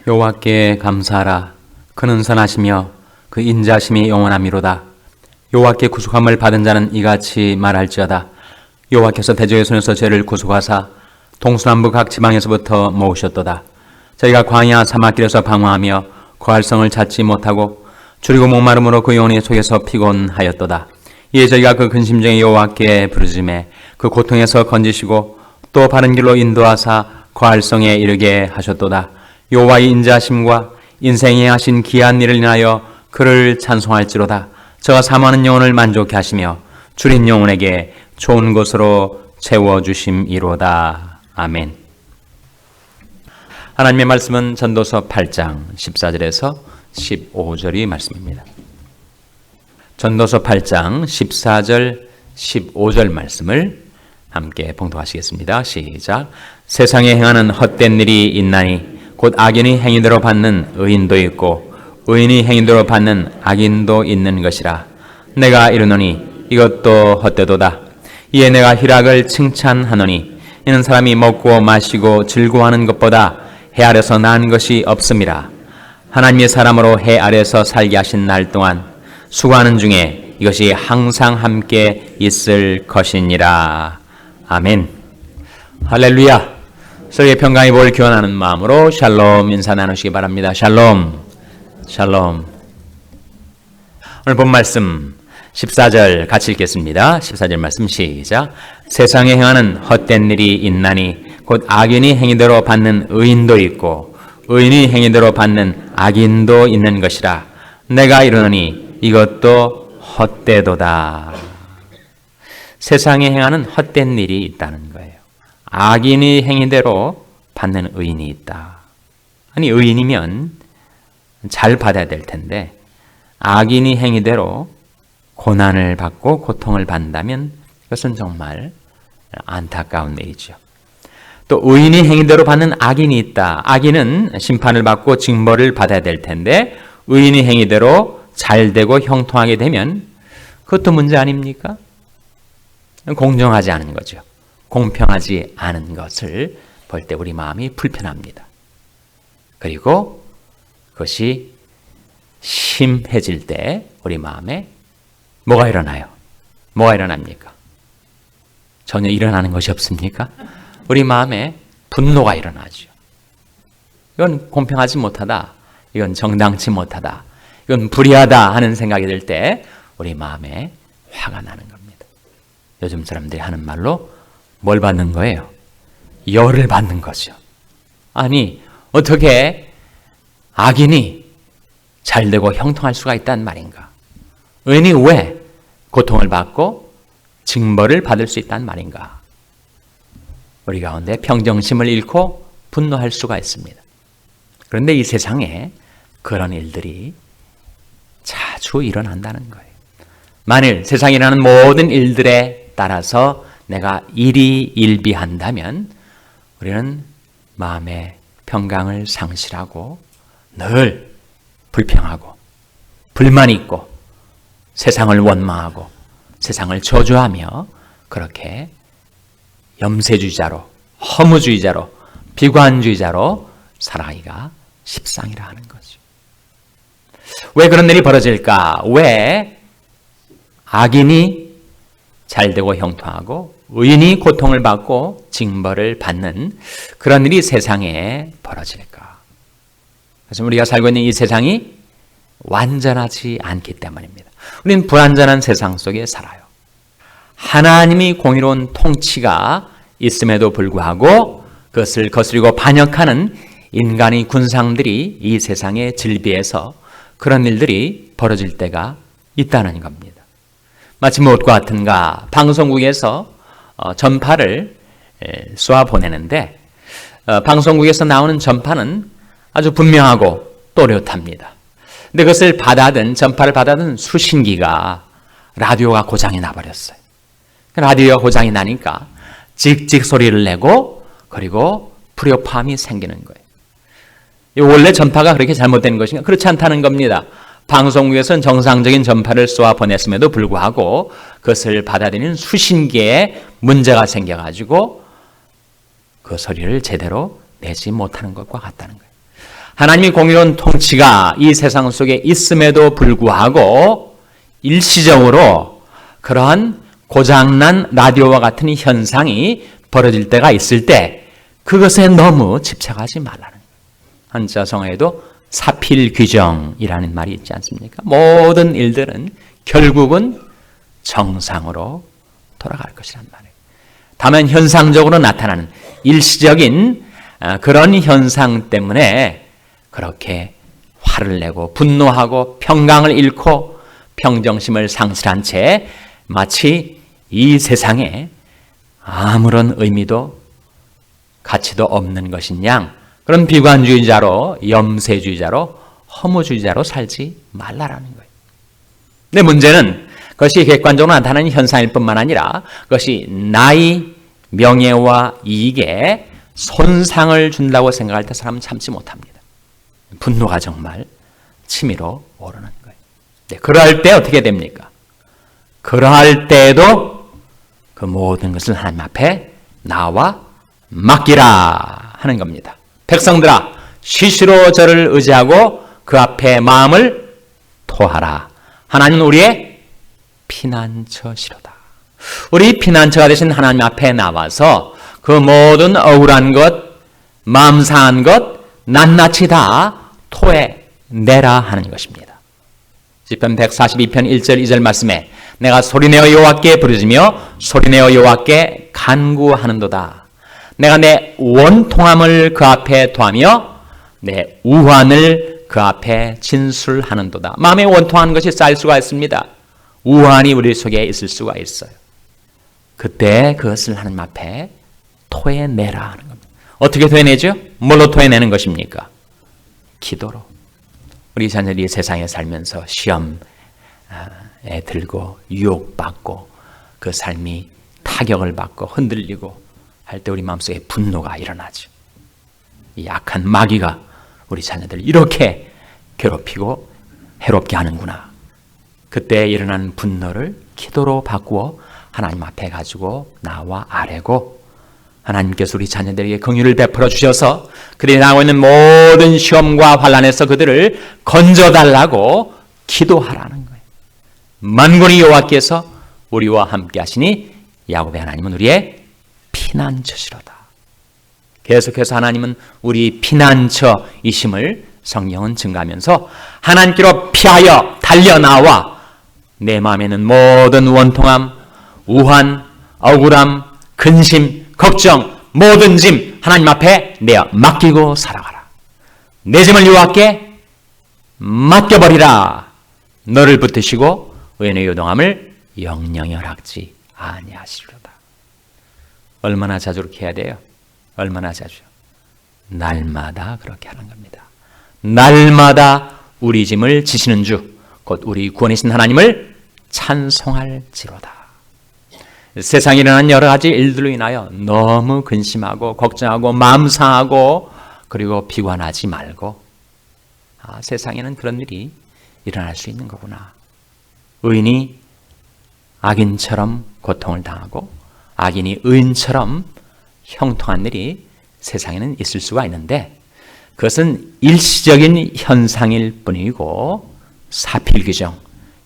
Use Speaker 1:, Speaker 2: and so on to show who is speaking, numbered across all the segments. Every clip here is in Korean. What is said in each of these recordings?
Speaker 1: 여호와께 감사하라. 그는 선하시며 그 인자심이 영원함이로다. 여호와께 구속함을 받은 자는 이같이 말할지어다. 여호와께서 대적의 손에서 죄를 구속하사 동서남북 각 지방에서부터 모으셨도다. 저희가 광야 사막길에서 방황하며 거할성을 찾지 못하고 줄이고 목마름으로 그 영혼의 속에서 피곤하였도다. 이에 저희가 그 근심중에 여호와께 부르짖매 그 고통에서 건지시고 또 바른 길로 인도하사 거할성에 이르게 하셨도다. 여호와의 인자하심과 인생에 하신 귀한 일을 인하여 그를 찬송할지로다. 저가 사모하는 영혼을 만족케 하시며 줄인 영혼에게 좋은 것으로 채워주심이로다. 아멘. 하나님의 말씀은 전도서 8장 14절에서 15절이 말씀입니다. 전도서 8장 14절 15절 말씀을 함께 봉독하시겠습니다. 시작. 세상에 행하는 헛된 일이 있나니 곧 악인이 행위대로 받는 의인도 있고 의인이 행위대로 받는 악인도 있는 것이라. 내가 이르노니 이것도 헛되도다. 이에 내가 희락을 칭찬하노니 이는 사람이 먹고 마시고 즐거워하는 것보다 해 아래서 나은 것이 없음이라. 하나님의 사람으로 해 아래서 살게 하신 날 동안 수고하는 중에 이것이 항상 함께 있을 것이니라. 아멘. 할렐루야. 서로의 평강의 복을 기원하는 마음으로 샬롬 인사 나누시기 바랍니다. 샬롬. 샬롬. 오늘 본 말씀 14절 같이 읽겠습니다. 14절 말씀 시작. 세상에 행하는 헛된 일이 있나니 곧 악인이 행위대로 받는 의인도 있고 의인이 행위대로 받는 악인도 있는 것이라. 내가 이르노니 이것도 헛되도다. 세상에 행하는 헛된 일이 있다는 거예요. 악인이 행위대로 받는 의인이 있다. 아니 의인이면 잘 받아야 될 텐데 악인이 행위대로 고난을 받고 고통을 받는다면 그것은 정말 안타까운 일이죠. 또 의인이 행위대로 받는 악인이 있다. 악인은 심판을 받고 징벌을 받아야 될 텐데 의인이 행위대로 잘되고 형통하게 되면 그것도 문제 아닙니까? 공정하지 않은 거죠. 공평하지 않은 것을 볼 때 우리 마음이 불편합니다. 그리고 그것이 심해질 때 우리 마음에 뭐가 일어나요? 뭐가 일어납니까? 전혀 일어나는 것이 없습니까? 우리 마음에 분노가 일어나죠. 이건 공평하지 못하다. 이건 정당치 못하다. 이건 불의하다 하는 생각이 들 때 우리 마음에 화가 나는 겁니다. 요즘 사람들이 하는 말로 뭘 받는 거예요? 열을 받는 거죠. 아니 어떻게 악인이 잘되고 형통할 수가 있단 말인가? 의인이 왜 고통을 받고 징벌을 받을 수 있단 말인가? 우리 가운데 평정심을 잃고 분노할 수가 있습니다. 그런데 이 세상에 그런 일들이 자주 일어난다는 거예요. 만일 세상에 일어나는 모든 일들에 따라서 내가 일희일비한다면 우리는 마음의 평강을 상실하고 늘 불평하고 불만 있고 세상을 원망하고 세상을 저주하며 그렇게 염세주의자로 허무주의자로 비관주의자로 살아가기가 십상이라 하는 거죠. 왜 그런 일이 벌어질까? 왜 악인이 잘되고 형통하고 의인이 고통을 받고 징벌을 받는 그런 일이 세상에 벌어질까? 그래서 우리가 살고 있는 이 세상이 완전하지 않기 때문입니다. 우리는 불완전한 세상 속에 살아요. 하나님이 공의로운 통치가 있음에도 불구하고 그것을 거스리고 반역하는 인간의 군상들이 이 세상에 질비해서 그런 일들이 벌어질 때가 있다는 겁니다. 마치 무엇과 같은가? 방송국에서 전파를 쏘아 보내는데 방송국에서 나오는 전파는 아주 분명하고 또렷합니다. 근데 그것을 전파를 받아든 수신기가 라디오가 고장이 나버렸어요. 라디오가 고장이 나니까 찍찍 소리를 내고 그리고 불협화음이 생기는 거예요. 원래 전파가 그렇게 잘못된 것인가? 그렇지 않다는 겁니다. 방송국에서는 정상적인 전파를 쏘아 보냈음에도 불구하고 그것을 받아들이는 수신기에 문제가 생겨가지고 그 소리를 제대로 내지 못하는 것과 같다는 거예요. 하나님이 공의로운 통치가 이 세상 속에 있음에도 불구하고 일시적으로 그러한 고장난 라디오와 같은 현상이 벌어질 때가 있을 때 그것에 너무 집착하지 말라는 거예요. 한자 성어에도 사필귀정이라는 말이 있지 않습니까? 모든 일들은 결국은 정상으로 돌아갈 것이란 말이에요. 다만 현상적으로 나타나는 일시적인 그런 현상 때문에 그렇게 화를 내고 분노하고 평강을 잃고 평정심을 상실한 채 마치 이 세상에 아무런 의미도 가치도 없는 것인 양 그런 비관주의자로 염세주의자로 허무주의자로 살지 말라라는 거예요. 근데 문제는 그것이 객관적으로 나타나는 현상일 뿐만 아니라 그것이 나의 명예와 이익에 손상을 준다고 생각할 때 사람은 참지 못합니다. 분노가 정말 치밀어 오르는 거예요. 네, 그럴 때 어떻게 됩니까? 그러할 때에도 그 모든 것을 하나님 앞에 나와 맡기라 하는 겁니다. 백성들아 시시로 저를 의지하고 그 앞에 마음을 토하라. 하나님은 우리의 피난처시로다. 우리 피난처가 되신 하나님 앞에 나와서 그 모든 억울한 것, 마음 상한 것 낱낱이 다 토해내라 하는 것입니다. 시편 142편 1절 2절 말씀에 내가 소리내어 여호와께 부르짖으며 소리내어 여호와께 간구하는도다. 내가 내 원통함을 그 앞에 토하며 내 우환을 그 앞에 진술하는도다. 마음에 원통한 것이 쌓일 수가 있습니다. 우환이 우리 속에 있을 수가 있어요. 그때 그것을 하나님 앞에 토해내라 하는 겁니다. 어떻게 토해내죠? 뭘로 토해내는 것입니까? 기도로. 우리 자녀들이 세상에 살면서 시험에 들고 유혹받고 그 삶이 타격을 받고 흔들리고 할 때 우리 마음속에 분노가 일어나죠. 이 악한 마귀가 우리 자녀들을 이렇게 괴롭히고 해롭게 하는구나. 그때 일어나는 분노를 기도로 바꾸어 하나님 앞에 가지고 나와 아뢰고 하나님께서 우리 자녀들에게 긍휼을 베풀어 주셔서 그들이 나오고 있는 모든 시험과 환난에서 그들을 건져달라고 기도하라는 거예요. 만군의 여호와께서 우리와 함께 하시니 야곱의 하나님은 우리의 피난처시로다. 계속해서 하나님은 우리 피난처이심을 성경은 증가하면서 하나님께로 피하여 달려나와 내 마음에는 모든 원통함, 우환, 억울함, 근심, 걱정, 모든 짐 하나님 앞에 내어 맡기고 살아가라. 내 짐을 여호와께 맡겨버리라. 너를 붙드시고 의인의 요동함을 영영히 허락지 아니하시리로다. 얼마나 자주 그렇게 해야 돼요? 얼마나 자주? 날마다 그렇게 하는 겁니다. 날마다 우리 짐을 지시는 주, 곧 우리 구원이신 하나님을 찬송할지로다. 세상에 일어난 여러 가지 일들로 인하여 너무 근심하고 걱정하고 마음 상하고 그리고 비관하지 말고 세상에는 그런 일이 일어날 수 있는 거구나. 의인이 악인처럼 고통을 당하고 악인이 의인처럼 형통한 일이 세상에는 있을 수가 있는데 그것은 일시적인 현상일 뿐이고 사필귀정,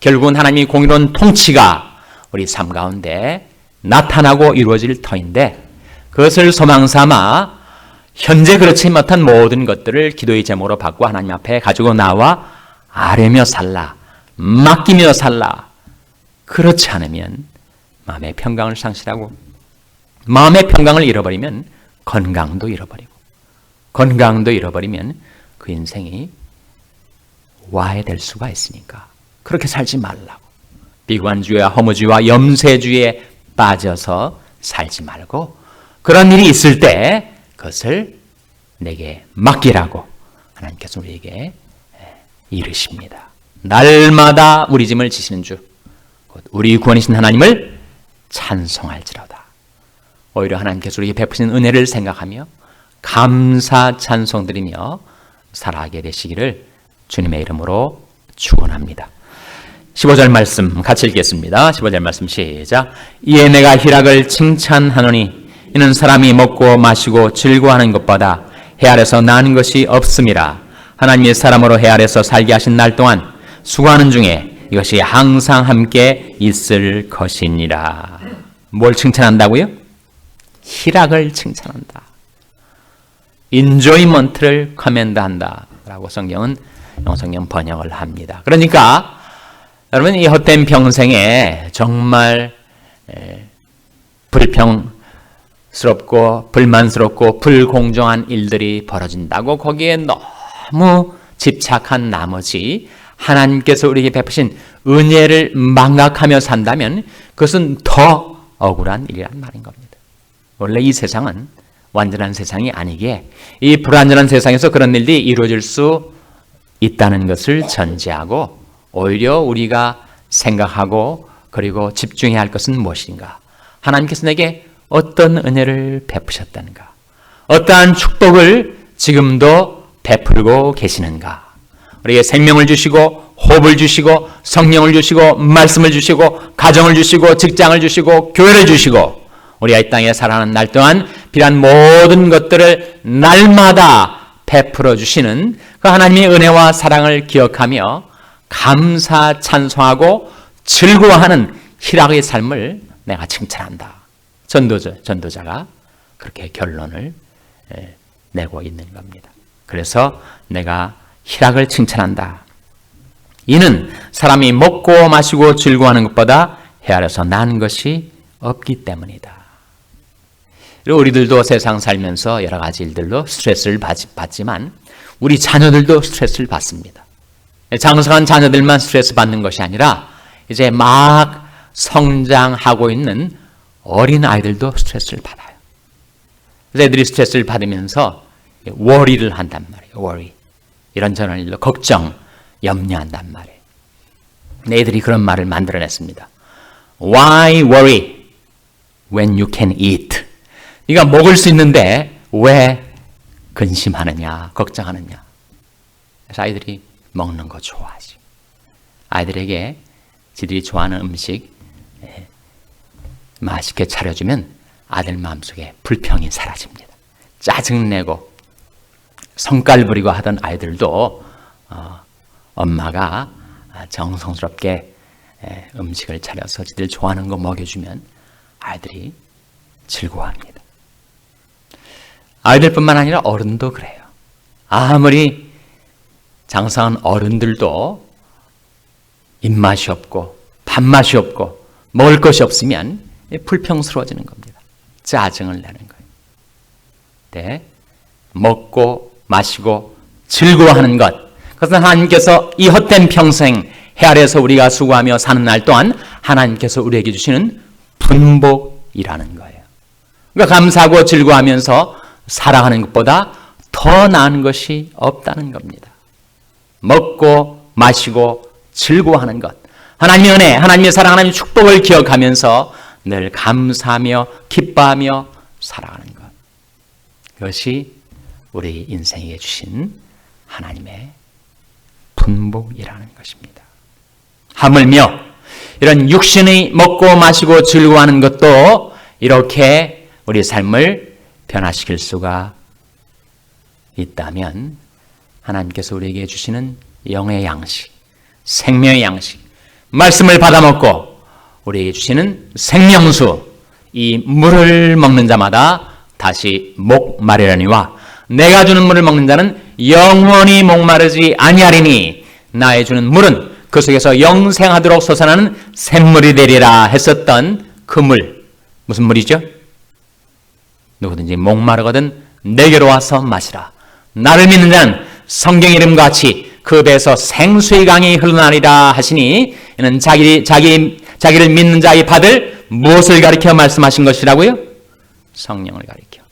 Speaker 1: 결국은 하나님이 공의로운 통치가 우리 삶 가운데 나타나고 이루어질 터인데 그것을 소망삼아 현재 그렇지 못한 모든 것들을 기도의 제목으로 바꾸어 하나님 앞에 가지고 나와 아뢰며 살라, 맡기며 살라. 그렇지 않으면 마음의 평강을 상실하고 마음의 평강을 잃어버리면 건강도 잃어버리고 건강도 잃어버리면 그 인생이 와해될 수가 있으니까 그렇게 살지 말라고. 비관주의와 허무주의와 염세주의에 빠져서 살지 말고 그런 일이 있을 때 그것을 내게 맡기라고 하나님께서 우리에게 이르십니다. 날마다 우리 짐을 지시는 주, 곧 우리 구원이신 하나님을 찬송할지로다. 오히려 하나님께서 우리에게 베푸신 은혜를 생각하며 감사 찬송드리며 살아가게 되시기를 주님의 이름으로 축원합니다. 15절 말씀 같이 읽겠습니다. 15절 말씀 시작. 이에 내가 희락을 칭찬하노니 이는 사람이 먹고 마시고 즐거워하는 것보다 해 아래서 나은 것이 없음이라. 하나님의 사람으로 해 아래서 살게 하신 날 동안 수고하는 중에 이것이 항상 함께 있을 것이니라. 뭘 칭찬한다고요? 희락을 칭찬한다. 인조이먼트를 커맨드한다 라고 성경은 영성경 번역을 합니다. 그러니까 여러분, 이 헛된 평생에 정말 불평스럽고 불만스럽고 불공정한 일들이 벌어진다고 거기에 너무 집착한 나머지 하나님께서 우리에게 베푸신 은혜를 망각하며 산다면 그것은 더 억울한 일이란 말인 겁니다. 원래 이 세상은 완전한 세상이 아니기에 이 불완전한 세상에서 그런 일이 이루어질 수 있다는 것을 전제하고 오히려 우리가 생각하고 그리고 집중해야 할 것은 무엇인가? 하나님께서 내게 어떤 은혜를 베푸셨다는가? 어떠한 축복을 지금도 베풀고 계시는가? 우리에게 생명을 주시고 호흡을 주시고 성령을 주시고 말씀을 주시고 가정을 주시고 직장을 주시고 교회를 주시고 우리가 이 땅에 살아가는 날 동안 필요한 모든 것들을 날마다 베풀어 주시는 그 하나님의 은혜와 사랑을 기억하며 감사 찬송하고 즐거워하는 희락의 삶을 내가 칭찬한다. 전도자가 그렇게 결론을 내고 있는 겁니다. 그래서 내가 희락을 칭찬한다. 이는 사람이 먹고 마시고 즐거워하는 것보다 해 아래서 난 것이 없기 때문이다. 우리들도 세상 살면서 여러 가지 일들로 스트레스를 받지만 우리 자녀들도 스트레스를 받습니다. 장성한 자녀들만 스트레스 받는 것이 아니라 이제 막 성장하고 있는 어린 아이들도 스트레스를 받아요. 그래서 애들이 스트레스를 받으면서 워리를 한단 말이에요. 워리. 이런저런 일로 걱정, 염려한단 말이에요. 애들이 그런 말을 만들어냈습니다. Why worry when you can eat? 네가 먹을 수 있는데 왜 근심하느냐, 걱정하느냐. 그래서 아이들이 먹는 거 좋아하지. 아이들에게 지들이 좋아하는 음식 맛있게 차려주면 아들 마음속에 불평이 사라집니다. 짜증내고 성깔 부리고 하던 아이들도 엄마가 정성스럽게 음식을 차려서 지들 좋아하는 거 먹여주면 아이들이 즐거워합니다. 아이들뿐만 아니라 어른도 그래요. 아무리 장성한 어른들도 입맛이 없고 밥맛이 없고 먹을 것이 없으면 불평스러워지는 겁니다. 짜증을 내는 거예요. 네, 먹고 마시고 즐거워하는 것, 그것은 하나님께서 이 헛된 평생 해 아래에서 우리가 수고하며 사는 날 동안 하나님께서 우리에게 주시는 분복이라는 거예요. 그러니까 감사하고 즐거워하면서 살아가는 것보다 더 나은 것이 없다는 겁니다. 먹고 마시고 즐거워하는 것, 하나님의 은혜, 하나님의 사랑, 하나님의 축복을 기억하면서 늘 감사하며 기뻐하며 살아가는 것, 그것이 우리 인생에 주신 하나님의 분복이라는 것입니다. 하물며 이런 육신이 먹고 마시고 즐거워하는 것도 이렇게 우리 삶을 변화시킬 수가 있다면 하나님께서 우리에게 주시는 영의 양식, 생명의 양식, 말씀을 받아먹고 우리에게 주시는 생명수, 이 물을 먹는 자마다 다시 목마르려니와 내가 주는 물을 먹는 자는 영원히 목마르지 아니하리니 나의 주는 물은 그 속에서 영생하도록 솟아나는 샘물이 되리라 했었던 그 물, 무슨 물이죠? 누구든지 목마르거든 내게로 와서 마시라. 나를 믿는 자는 성경 이름과 같이 그 배에서 생수의 강이 흘러나리라 하시니, 이는 자기를 믿는 자의 받을 무엇을 가리켜 말씀하신 것이라고요? 성령을 가리켜.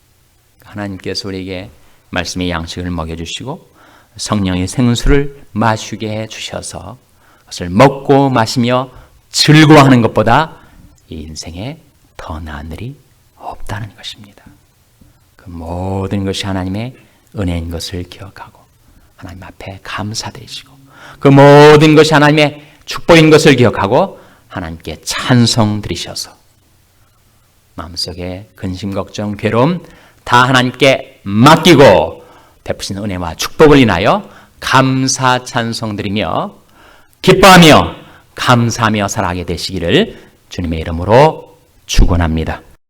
Speaker 1: 하나님께서 우리에게 말씀의 양식을 먹여주시고 성령의 생수를 마시게 해주셔서 그것을 먹고 마시며 즐거워하는 것보다 이 인생에 더 나은 일이 없다는 것입니다. 그 모든 것이 하나님의 은혜인 것을 기억하고 하나님 앞에 감사드리시고 그 모든 것이 하나님의 축복인 것을 기억하고 하나님께 찬송 드리셔서 마음속에 근심, 걱정, 괴로움 다 하나님께 맡기고 베푸신 은혜와 축복을 인하여 감사 찬송드리며 기뻐하며 감사하며 살아가게 되시기를 주님의 이름으로 축원합니다.